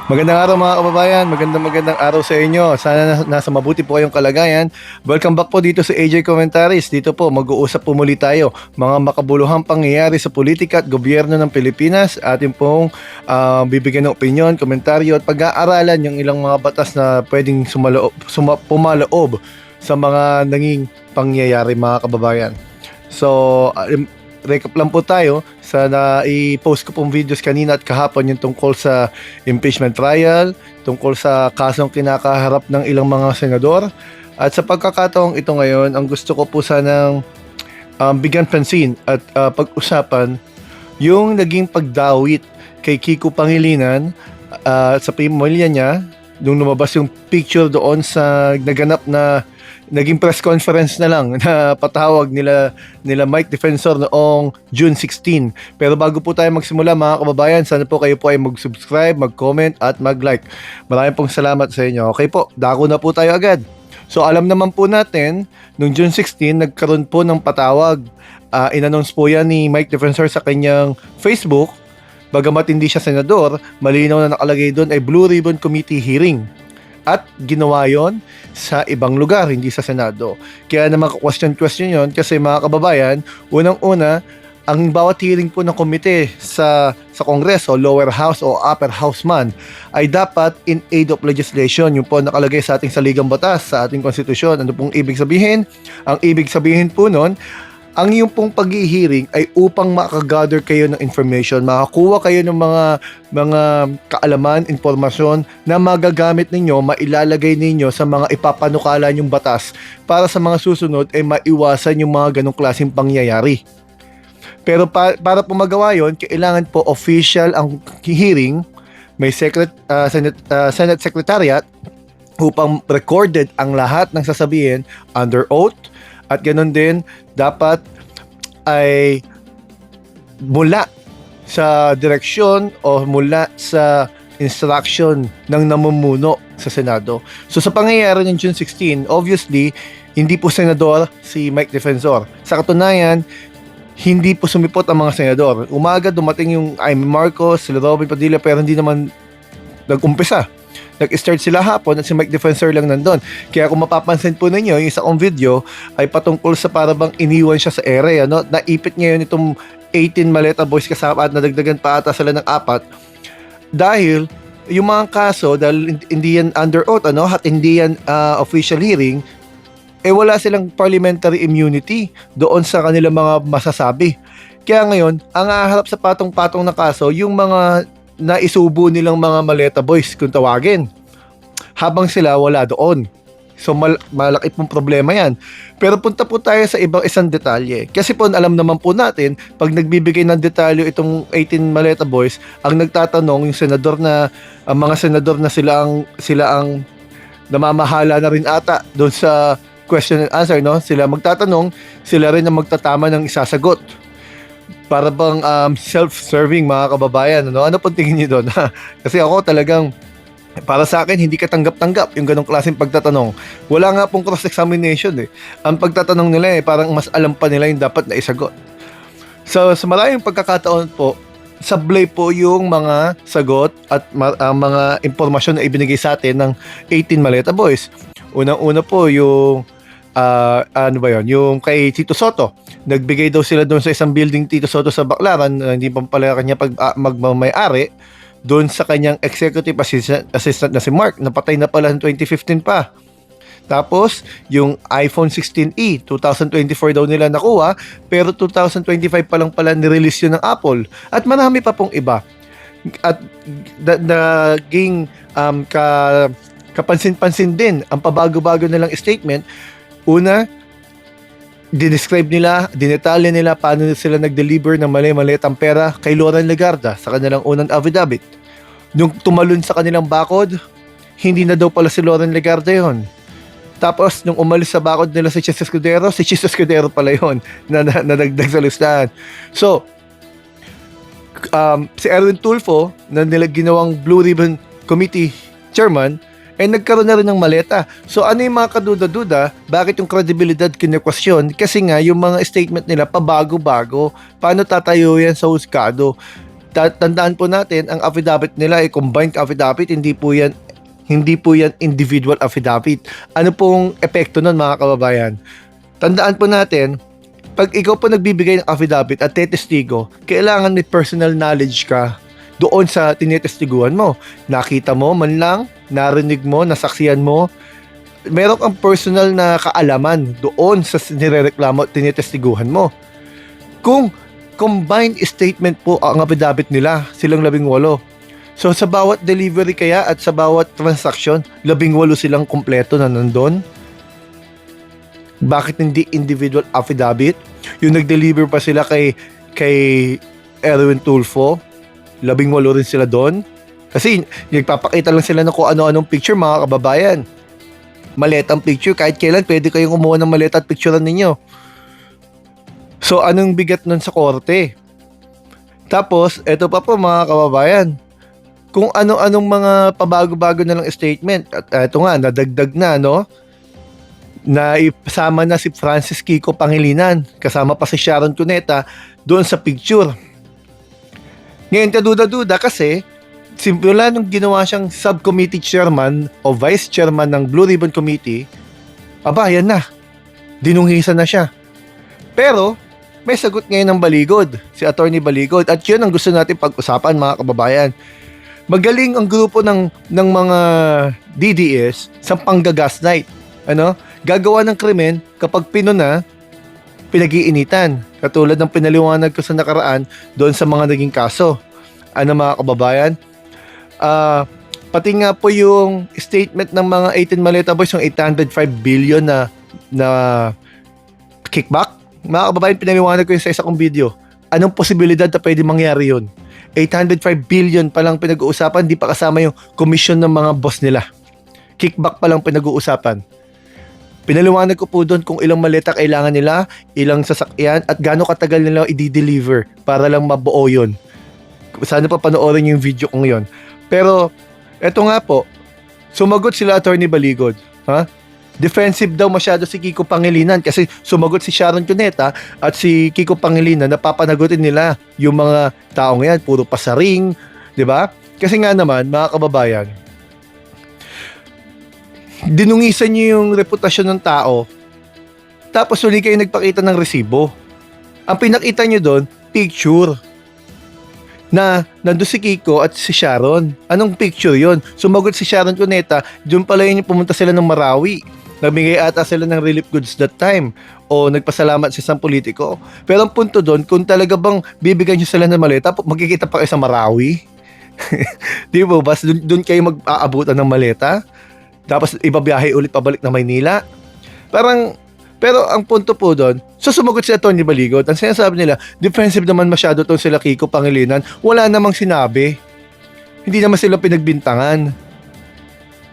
Magandang araw mga kababayan, magandang araw sa inyo. Sana nasa mabuti po kayong kalagayan. Welcome back po dito sa AJ Commentaries. Dito po mag-uusap po muli tayo mga makabuluhang pangyayari sa politika at gobyerno ng Pilipinas. Atin pong bibigyan ng opinyon, komentaryo at pag-aaralan yung ilang mga batas na pwedeng pumaloob sa mga naging pangyayari mga kababayan. So, recap lang po tayo sa i-post ko pong videos kanina at kahapon yung tungkol sa impeachment trial, tungkol sa kasong kinakaharap ng ilang mga senador. At sa pagkakataong ito ngayon, ang gusto ko po sanang bigyan pansin at pag-usapan yung naging pagdawit kay Kiko Pangilinan sa pamilya niya nung lumabas yung picture doon sa naganap na naging press conference na lang na patawag nila Mike Defensor noong June 16. Pero bago po tayo magsimula mga kababayan, sana po kayo po ay mag-subscribe, mag-comment at mag-like. Maraming pong salamat sa inyo. Okay po, dako na po tayo agad. So alam naman po natin, noong June 16, nagkaroon po ng patawag. In-announce po yan ni Mike Defensor sa kanyang Facebook. Bagamat hindi siya senador, malinaw na nakalagay doon ay Blue Ribbon Committee hearing. At ginawa yon sa ibang lugar, hindi sa Senado. Kaya naman question yon kasi mga kababayan, unang-una, ang bawat hearing po ng komite sa Kongreso, lower house o upper house man, ay dapat in aid of legislation. Yung po nakalagay sa ating saligang batas, sa ating konstitusyon. Ano pong ibig sabihin? Ang ibig sabihin po nun, ang iyong pong pag-i-hearing ay upang makagather kayo ng information, makakuha kayo ng mga kaalaman, informasyon na magagamit ninyo, mailalagay ninyo sa mga ipapanukala nyong batas para sa mga susunod ay maiwasan yung mga ganong klaseng pangyayari. Pero para po magawa yun, kailangan po official ang hearing, may Senate Secretariat upang recorded ang lahat ng sasabihin under oath. At ganoon din, dapat ay mula sa direksyon o mula sa instruction ng namumuno sa Senado. So sa pangyayari ng June 16, obviously, hindi po senador si Mike Defensor. Sa katunayan, hindi po sumipot ang mga senador. Umaga dumating yung Amy Marcos, sila Robin Padilla, pero hindi naman nag-umpisa. Nag-start sila hapon at si Mike Defensor lang nandun. Kaya kung mapapansin po ninyo, yung isa kong video ay patungkol sa parabang iniwan siya sa ere. Ano? Naipit ngayon itong 18 Maleta Boys kasama at nadagdagan pa ata sila ng 4. Dahil yung mga kaso, dahil hindi yan under oath at hindi yan official hearing, wala silang parliamentary immunity doon sa kanilang mga masasabi. Kaya ngayon, ang haharap sa patong-patong na kaso, yung mga na isubo nilang mga Maleta Boys kung tawagin, habang sila wala doon. So malaki pong problema yan. Pero punta po tayo sa isang detalye. Kasi po alam naman po natin, pag nagbibigay ng detalye itong 18 Maleta Boys, ang nagtatanong yung senador na, ang mga senador na sila ang namamahala na rin ata doon sa question and answer, no? Sila magtatanong, sila rin ang magtatama ng isasagot. Para bang self-serving mga kababayan, ano pong tingin niyo doon? Kasi ako talagang, para sa akin, hindi katanggap-tanggap yung ganong klaseng pagtatanong. Wala nga pong cross-examination Ang pagtatanong nila parang mas alam pa nila yung dapat na isagot. So sa maraming pagkakataon po, sablay po yung mga sagot at ang mga impormasyon na ibinigay sa atin ng 18 Maleta Boys. Unang-una po yung yung kay Tito Soto. Nagbigay daw sila doon sa isang building Tito Soto sa Baclaran, hindi pa pala kanya magmamay-ari, doon sa kanyang executive assistant na si Mark, napatay na pala ng 2015 pa. Tapos, yung iPhone 16e, 2024 daw nila nakuha, pero 2025 pa lang pala nirelease yun ng Apple. At marami pa pong iba. At naging kapansin-pansin din ang pabago-bago nilang statement. Una, dinescribe nila, dinetalya nila paano sila nag-deliver ng mali-malitang pera kay Loren Legarda sa kanilang unang affidavit. Nung tumalon sa kanilang bakod, hindi na daw pala si Loren Legarda yon. Tapos, nung umalis sa bakod nila si Chis Escudero pala yon na nadagdag sa listahan. So, si Erwin Tulfo, na ginawang Blue Ribbon Committee Chairman, nagkaroon na rin ng maleta. So ano yung mga kaduda-duda? Bakit yung credibility kine-question? Kasi nga yung mga statement nila pabago-bago. Paano tatayo yan sa huskado? Tandaan po natin, ang affidavit nila ay combined affidavit, hindi po yan individual affidavit. Ano pong epekto nun mga kababayan? Tandaan po natin, pag ikaw po nagbibigay ng affidavit at tetestigo, kailangan may personal knowledge ka doon sa tinetestiguhan mo. Nakita mo man lang, narinig mo, nasaksiyan mo, meron kang personal na kaalaman doon sa nirereklamo at tinetestiguhan mo. Kung combined statement po ang affidavit nila, silang 18. So sa bawat delivery kaya at sa bawat transaction, 18 silang kumpleto na nandun. Bakit hindi individual affidavit? Yung nag-deliver pa sila kay Erwin Tulfo, 18 rin sila doon. Kasi nagpapakita lang sila ng kung ano-anong picture mga kababayan. Maletang picture, kahit kailan pwede kayong kumuha ng maleta at picturean ninyo. So anong bigat nun sa korte? Tapos, eto pa po mga kababayan, kung ano-anong mga pabago-bago na lang statement, at eto nga, nadagdag na, no? Na isama na si Francis Kiko Pangilinan, kasama pa si Sharon Cuneta doon sa picture. Ngayon, kaduda-duda kasi, simula nung ginawa siyang subcommittee chairman o vice chairman ng Blue Ribbon Committee, aba, yan na. Dinunghisan na siya. Pero, may sagot ngayon ng Baligod, si Attorney Baligod, at yun ang gusto natin pag-usapan mga kababayan. Magaling ang grupo ng mga DDS sa panggagaslight. Gagawa ng krimen kapag pinuna, pinag-iinitan. Katulad ng pinaliwanag ko sa nakaraan doon sa mga naging kaso. Mga kababayan? Pati nga po yung statement ng mga 18 Maleta Boys, yung 805 billion na kickback. Mga kababayan, pinaliwanag ko yun sa isa kong video. Anong posibilidad na pwede mangyari yun? 805 billion pa lang pinag-uusapan, di pa kasama yung commission ng mga boss nila. Kickback pa lang pinag-uusapan. Pinaliwanag ko po doon kung ilang maleta kailangan nila, ilang sasakyan, at gaano katagal nila i-deliver para lang mabuo yun. Sana pa panoorin yung video kong yun. Pero, eto nga po, sumagot sila Attorney Baligod. Defensive daw masyado si Kiko Pangilinan kasi sumagot si Sharon Cuneta at si Kiko Pangilinan na papanagutin nila yung mga taong yan, puro pasaring, di ba? Kasi nga naman, mga kababayan, dinungisan niyo yung reputasyon ng tao, tapos uli kayo nagpakita ng resibo. Ang pinakita niyo doon, picture na nandun si Kiko at si Sharon. Anong picture yon? Sumagot si Sharon Cuneta, doon pala yun yung pumunta sila ng Marawi. Nagbigay ata sila ng relief goods that time o nagpasalamat sa isang politiko. Pero ang punto doon, kung talaga bang bibigyan nyo sila ng maleta, magkikita pa kayo sa Marawi. Di ba ba? Doon kayo mag-aabutan ng maleta, tapos ibabiyahe ulit pabalik na Maynila. Pero ang punto po doon, sumagot si Atty. Baligod, ang sinasabi nila, defensive naman masyado tong sila Kiko Pangilinan, wala namang sinabi. Hindi naman sila pinagbintangan.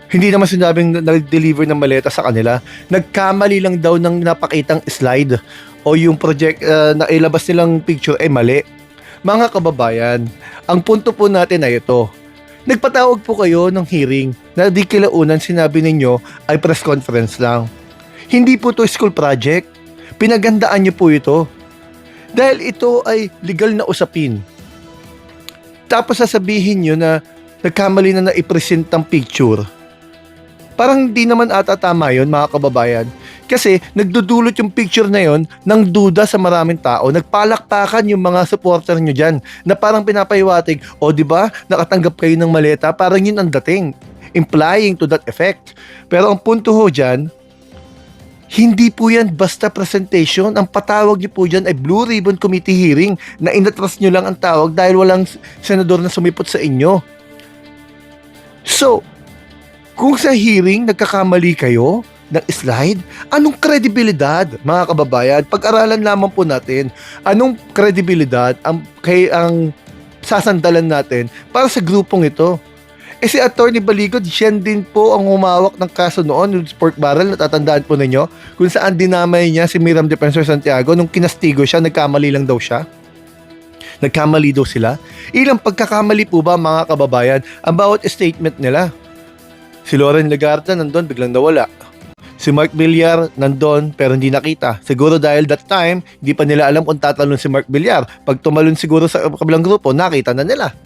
Hindi naman sinabing nag-deliver ng maleta sa kanila. Nagkamali lang daw ng napakitang slide o yung project na ilabas nilang picture ay mali. Mga kababayan, ang punto po natin ay ito. Nagpatawag po kayo ng hearing na di kilaunan sinabi ninyo ay press conference lang. Hindi po to school project. Pinagandaan niyo po ito. Dahil ito ay legal na usapin. Tapos sasabihin niyo na nagkamali na i-present ang picture. Parang hindi naman ata tama yun mga kababayan. Kasi nagdudulot yung picture na yun ng duda sa maraming tao. Nagpalakpakan yung mga supporter nyo dyan na parang pinapahiwatig, o diba nakatanggap kayo ng maleta, parang yun ang dating. Implying to that effect. Pero ang punto ho dyan, hindi po yan basta presentation. Ang patawag nyo po dyan ay Blue Ribbon Committee hearing na inatras nyo lang ang tawag dahil walang senador na sumipot sa inyo. So, kung sa hearing nagkakamali kayo ng slide, anong kredibilidad mga kababayan? Pag-aralan lamang po natin anong kredibilidad ang sasandalan natin para sa grupong ito. Si Atty. Baligod, siya din po ang humawak ng kaso noon, yung pork barrel, natatandaan po ninyo, kung saan dinamay niya si Miriam Defensor Santiago nung kinastigo siya, nagkamali lang daw siya. Nagkamali daw sila. Ilang pagkakamali po ba mga kababayan ang bawat statement nila? Si Loren Legarda nandun, biglang nawala. Si Mark Villar nandun pero hindi nakita. Siguro dahil that time, hindi pa nila alam kung tatalon si Mark Villar. Pag tumalon siguro sa kabilang grupo, nakita na nila.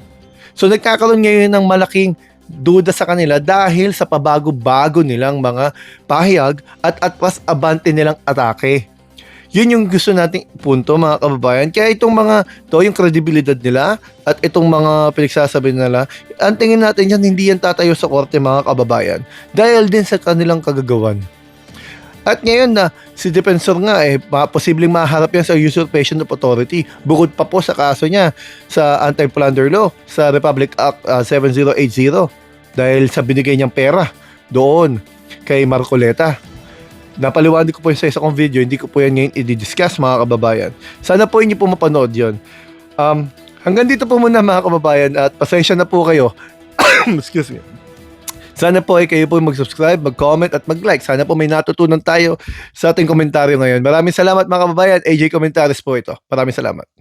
So nagkakaroon ngayon ng malaking duda sa kanila dahil sa pabago-bago nilang mga pahayag at atras abante nilang atake. Yun yung gusto nating punto mga kababayan. Kaya itong mga to, yung kredibilidad nila at itong mga pinagsasabi nila, ang tingin natin yan, hindi yan tatayo sa korte mga kababayan. Dahil din sa kanilang kagagawan. At ngayon na si Defensor nga posibleng maharap yan sa usurpation of authority. Bukod pa po sa kaso niya sa anti-plunder law sa Republic Act 7080 dahil sa binigay niyang pera doon kay Marcoleta. Napaliwanag ko po sa isa kong video, hindi ko po yan ngayon i-discuss mga kababayan. Sana po inyo po mapanood yun. Hanggang dito po muna mga kababayan at pasensya na po kayo. Excuse me. Sana po ay kayo po mag-subscribe, mag-comment at mag-like. Sana po may natutunan tayo sa ating komentaryo ngayon. Maraming salamat mga kababayan. AJ Commentaries po ito. Maraming salamat.